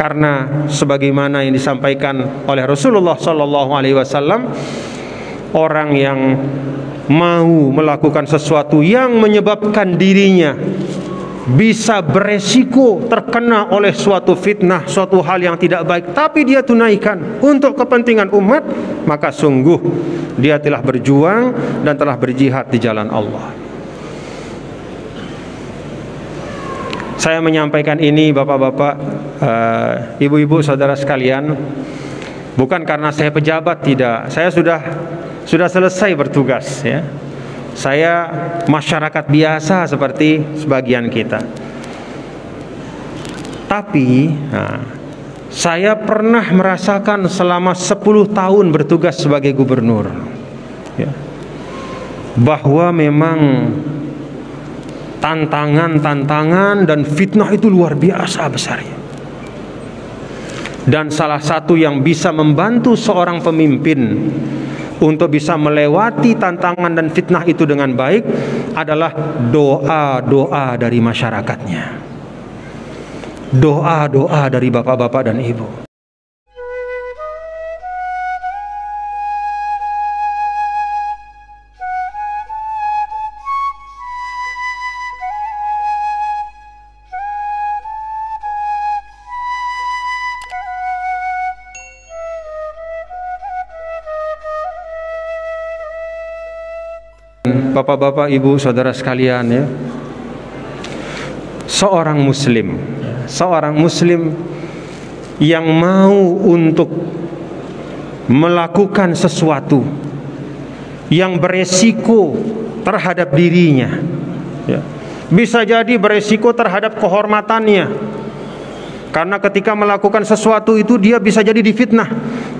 Karena sebagaimana yang disampaikan oleh Rasulullah SAW, orang yang mau melakukan sesuatu yang menyebabkan dirinya bisa beresiko terkena oleh suatu fitnah, suatu hal yang tidak baik, tapi dia tunaikan untuk kepentingan umat, maka sungguh dia telah berjuang dan telah berjihad di jalan Allah. Saya menyampaikan ini bapak-bapak, ibu-ibu, saudara sekalian, bukan karena saya pejabat, tidak. Saya sudah selesai bertugas, ya. Saya masyarakat biasa seperti sebagian kita. Tapi saya pernah merasakan selama 10 tahun bertugas sebagai gubernur, ya, bahwa memang tantangan dan fitnah itu luar biasa besarnya. Dan salah satu yang bisa membantu seorang pemimpin untuk bisa melewati tantangan dan fitnah itu dengan baik adalah doa-doa dari masyarakatnya, doa-doa dari bapak-bapak dan ibu. Bapak-bapak, ibu, saudara sekalian, ya, seorang muslim yang mau untuk melakukan sesuatu yang beresiko terhadap dirinya, ya, bisa jadi beresiko terhadap kehormatannya, karena ketika melakukan sesuatu itu dia bisa jadi difitnah,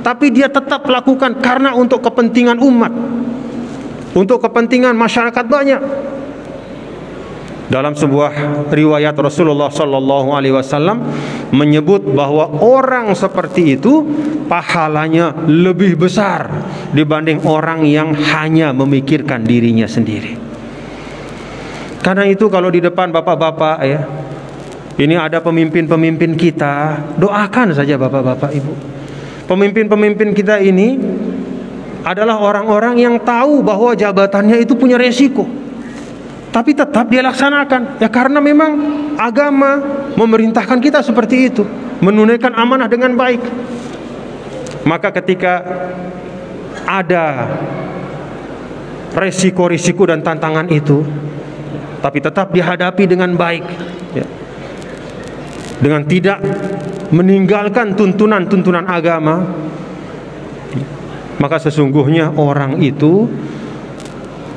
tapi dia tetap lakukan karena untuk kepentingan umat, untuk kepentingan masyarakat banyak. Dalam sebuah riwayat Rasulullah SAW menyebut bahwa orang seperti itu pahalanya lebih besar dibanding orang yang hanya memikirkan dirinya sendiri. Karena itu kalau di depan bapak-bapak, ya, ini ada pemimpin-pemimpin kita, doakan saja bapak-bapak, ibu. Pemimpin-pemimpin kita ini adalah orang-orang yang tahu bahwa jabatannya itu punya resiko, tapi tetap dia laksanakan, ya, karena memang agama memerintahkan kita seperti itu, menunaikan amanah dengan baik. Maka ketika ada resiko-resiko dan tantangan itu, tapi tetap dihadapi dengan baik, ya, dengan tidak meninggalkan tuntunan-tuntunan agama, maka sesungguhnya orang itu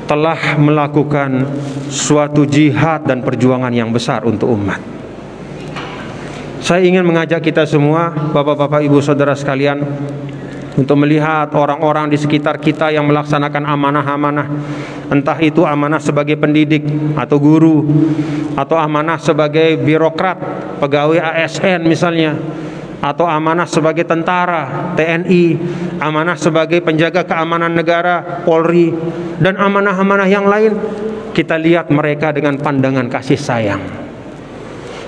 telah melakukan suatu jihad dan perjuangan yang besar untuk umat. Saya ingin mengajak kita semua, bapak-bapak, ibu, saudara sekalian, untuk melihat orang-orang di sekitar kita yang melaksanakan amanah-amanah, entah itu amanah sebagai pendidik atau guru, atau amanah sebagai birokrat, pegawai ASN misalnya, atau amanah sebagai tentara, TNI, amanah sebagai penjaga keamanan negara, Polri, dan amanah-amanah yang lain. Kita lihat mereka dengan pandangan kasih sayang.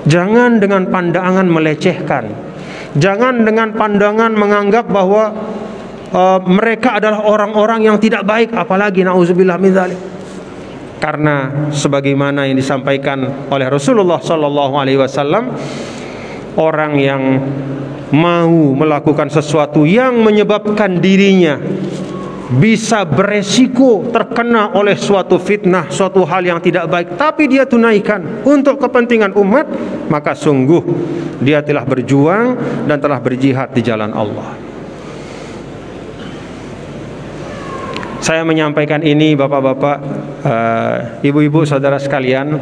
Jangan dengan pandangan melecehkan. Jangan dengan pandangan menganggap bahwa mereka adalah orang-orang yang tidak baik, apalagi na'udzubillah min dzalik. Karena sebagaimana yang disampaikan oleh Rasulullah SAW, orang yang mau melakukan sesuatu yang menyebabkan dirinya bisa beresiko terkena oleh suatu fitnah, suatu hal yang tidak baik, tapi dia tunaikan untuk kepentingan umat, maka sungguh dia telah berjuang dan telah berjihad di jalan Allah. Saya menyampaikan ini bapak-bapak, ibu-ibu, saudara sekalian,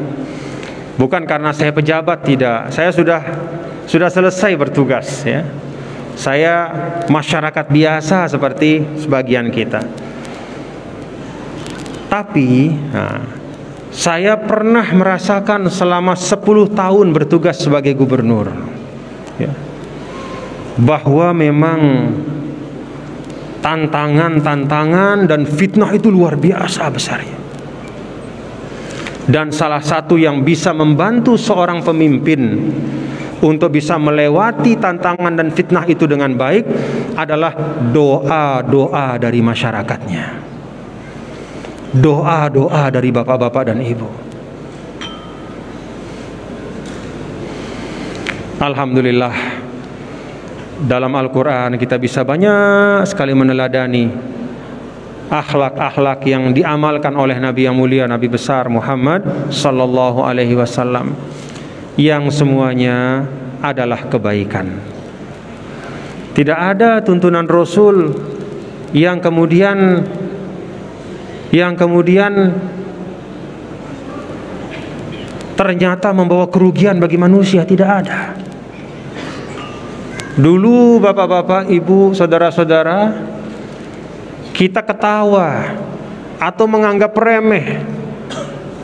bukan karena saya pejabat, tidak. Saya sudah selesai bertugas, ya. Saya masyarakat biasa seperti sebagian kita. Tapi saya pernah merasakan selama 10 tahun bertugas sebagai gubernur, ya, bahwa memang tantangan dan fitnah itu luar biasa besarnya. Dan salah satu yang bisa membantu seorang pemimpin untuk bisa melewati tantangan dan fitnah itu dengan baik adalah doa-doa dari masyarakatnya, doa-doa dari bapak-bapak dan ibu. Alhamdulillah, dalam Al-Quran kita bisa banyak sekali meneladani akhlak-akhlak yang diamalkan oleh Nabi yang mulia, Nabi besar Muhammad sallallahu alaihi wasallam, yang semuanya adalah kebaikan. Tidak ada tuntunan Rasul yang kemudian ternyata membawa kerugian bagi manusia, tidak ada. Dulu bapak-bapak, ibu, saudara-saudara, kita ketawa atau menganggap remeh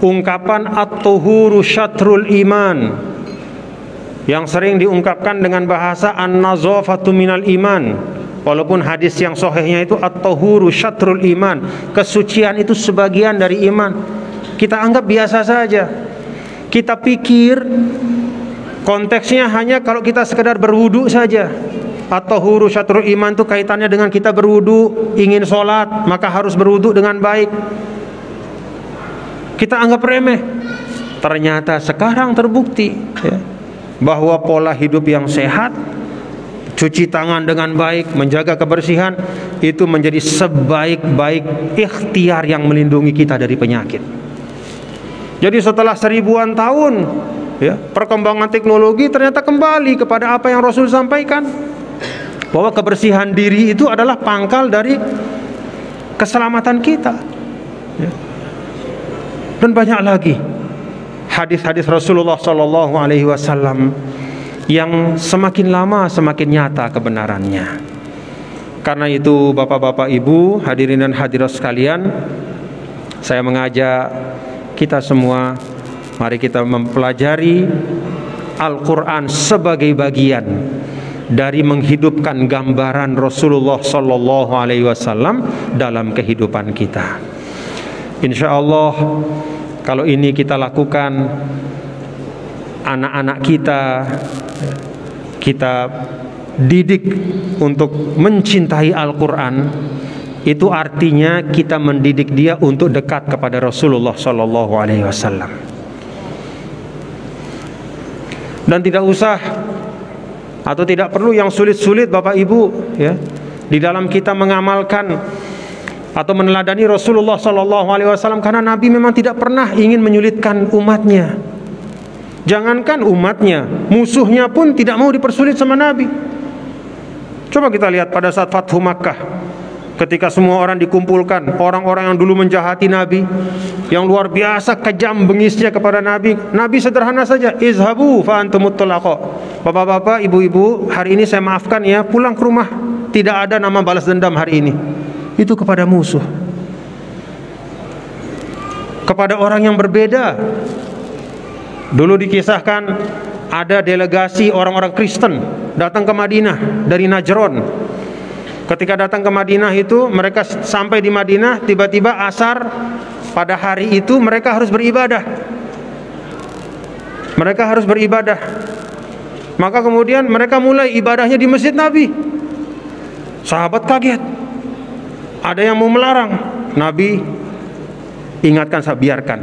ungkapan at-tuhuru syatrul iman, yang sering diungkapkan dengan bahasa an-nazafatu minal iman. Walaupun hadis yang sahihnya itu at-tuhuru syatrul iman, kesucian itu sebagian dari iman. Kita anggap biasa saja. Kita pikir konteksnya hanya kalau kita sekedar berwudu saja. At-tuhuru syatrul iman itu kaitannya dengan kita berwudu, ingin sholat maka harus berwudu dengan baik. Kita anggap remeh. Ternyata sekarang terbukti ya, bahwa pola hidup yang sehat, cuci tangan dengan baik, menjaga kebersihan, itu menjadi sebaik-baik ikhtiar yang melindungi kita dari penyakit. Jadi setelah 1000-an tahun ya, perkembangan teknologi ternyata kembali kepada apa yang Rasul sampaikan, bahwa kebersihan diri itu adalah pangkal dari keselamatan kita ya. Dan banyak lagi hadis-hadis Rasulullah sallallahu alaihi wasallam yang semakin lama semakin nyata kebenarannya. Karena itu bapak-bapak, ibu, hadirin dan hadirat sekalian, saya mengajak kita semua, mari kita mempelajari Al-Quran sebagai bagian dari menghidupkan gambaran Rasulullah sallallahu alaihi wasallam dalam kehidupan kita. Insya Allah, kalau ini kita lakukan, anak-anak kita didik untuk mencintai Al-Quran, itu artinya kita mendidik dia untuk dekat kepada Rasulullah sallallahu alaihi wasallam. Dan tidak usah atau tidak perlu yang sulit-sulit Bapak Ibu ya, di dalam kita mengamalkan atau meneladani Rasulullah sallallahu alaihi wasallam, karena Nabi memang tidak pernah ingin menyulitkan umatnya. Jangankan umatnya, musuhnya pun tidak mau dipersulit sama Nabi. Coba kita lihat pada saat Fathu Makkah, ketika semua orang dikumpulkan, orang-orang yang dulu menjahati Nabi, yang luar biasa kejam bengisnya kepada Nabi, Nabi sederhana saja, izhabu fa antumut tulaqa. Bapak-bapak, ibu-ibu, hari ini saya maafkan ya, pulang ke rumah. Tidak ada nama balas dendam hari ini. Itu kepada musuh, kepada orang yang berbeda. Dulu dikisahkan ada delegasi orang-orang Kristen datang ke Madinah dari Najran. Ketika datang ke Madinah itu, mereka sampai di Madinah, tiba-tiba asar pada hari itu mereka harus beribadah. Mereka harus beribadah. Maka kemudian mereka mulai ibadahnya di Masjid Nabi. Sahabat kaget. Ada yang mau melarang, Nabi ingatkan, saya biarkan.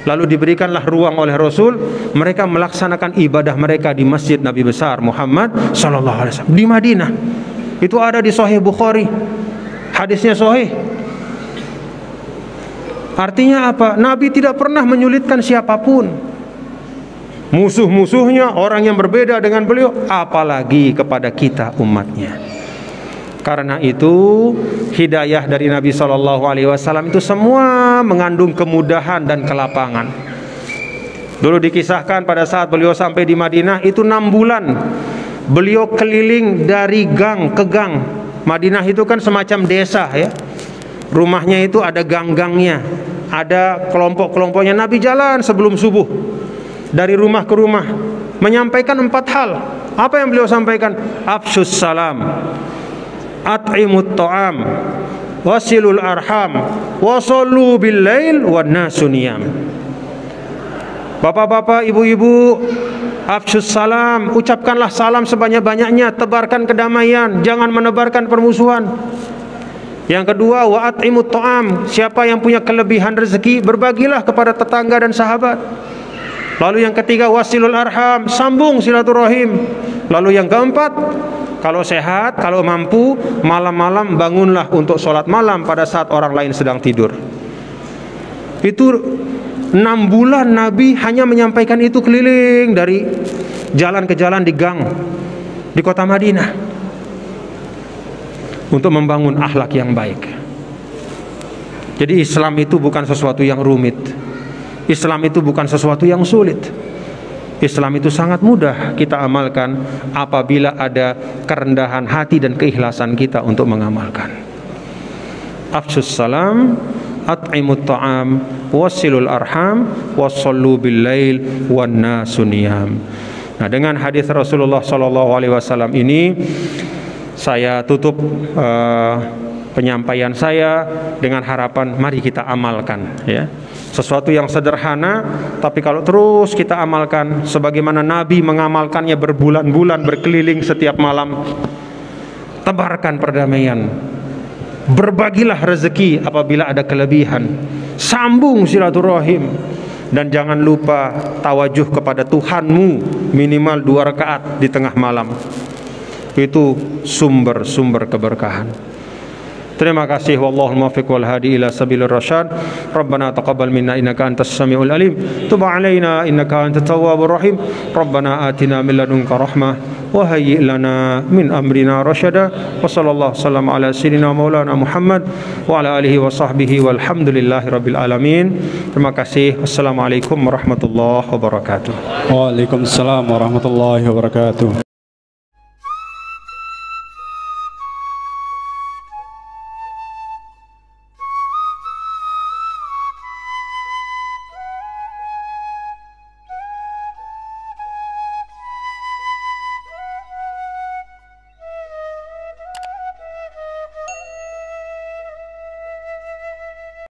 Lalu diberikanlah ruang oleh Rasul, mereka melaksanakan ibadah mereka di Masjid Nabi besar Muhammad sallallahu alaihi wasallam di Madinah. Itu ada di Sahih Bukhari, hadisnya sahih. Artinya apa? Nabi tidak pernah menyulitkan siapapun, musuh-musuhnya, orang yang berbeda dengan beliau, apalagi kepada kita umatnya. Karena itu hidayah dari Nabi sallallahu alaihi wasallam itu semua mengandung kemudahan dan kelapangan. Dulu dikisahkan pada saat beliau sampai di Madinah itu 6 bulan beliau keliling dari gang ke gang. Madinah itu kan semacam desa ya. Rumahnya itu ada gang-gangnya, ada kelompok-kelompoknya. Nabi jalan sebelum subuh dari rumah ke rumah menyampaikan 4 hal. Apa yang beliau sampaikan? Afsyus salam, at'imut ta'am, wasilul arham, wasallu bil lail wan nasu niyam. Bapak-bapak, ibu-ibu, Afsyus salam, ucapkanlah salam sebanyak-banyaknya, tebarkan kedamaian, jangan menebarkan permusuhan. Yang kedua, wa at'imut ta'am, siapa yang punya kelebihan rezeki, berbagilah kepada tetangga dan sahabat. Lalu yang ketiga, wasilul arham, sambung silaturahim. Lalu yang keempat, kalau sehat, kalau mampu, malam-malam bangunlah untuk sholat malam pada saat orang lain sedang tidur. Itu 6 bulan Nabi hanya menyampaikan itu keliling dari jalan ke jalan di gang di kota Madinah untuk membangun akhlak yang baik. Jadi Islam itu bukan sesuatu yang rumit. Islam itu bukan sesuatu yang sulit. Islam itu sangat mudah kita amalkan apabila ada kerendahan hati dan keikhlasan kita untuk mengamalkan. Afsyus salam, at'imut ta'am, wasilul arham, wassallu bil lail wan nasu niyam. Nah, dengan hadis Rasulullah SAW ini saya tutup penyampaian saya dengan harapan mari kita amalkan, ya. Sesuatu yang sederhana, tapi kalau terus kita amalkan sebagaimana Nabi mengamalkannya berbulan-bulan, berkeliling setiap malam, tebarkan perdamaian, berbagilah rezeki apabila ada kelebihan, sambung silaturahim, dan jangan lupa tawajuh kepada Tuhanmu minimal 2 rakaat di tengah malam. Itu sumber-sumber keberkahan. Terima kasih, wallahul muwaffiq wal hadi ila sabilir rasyad. Rabbana taqabbal minna innaka antas samiul alim, tub alaina innaka antat tawwabur rahim. Rabbana atina min ladunka rahmah wa hayyi' lana min amrina rasyada. Wa sallallahu wasallam ala sayyidina maulana Muhammad wa ala alihi wa sahbihi walhamdulillahi rabbil alamin. Terima kasih. Wassalamualaikum warahmatullahi wabarakatuh. Waalaikumsalam warahmatullahi wabarakatuh.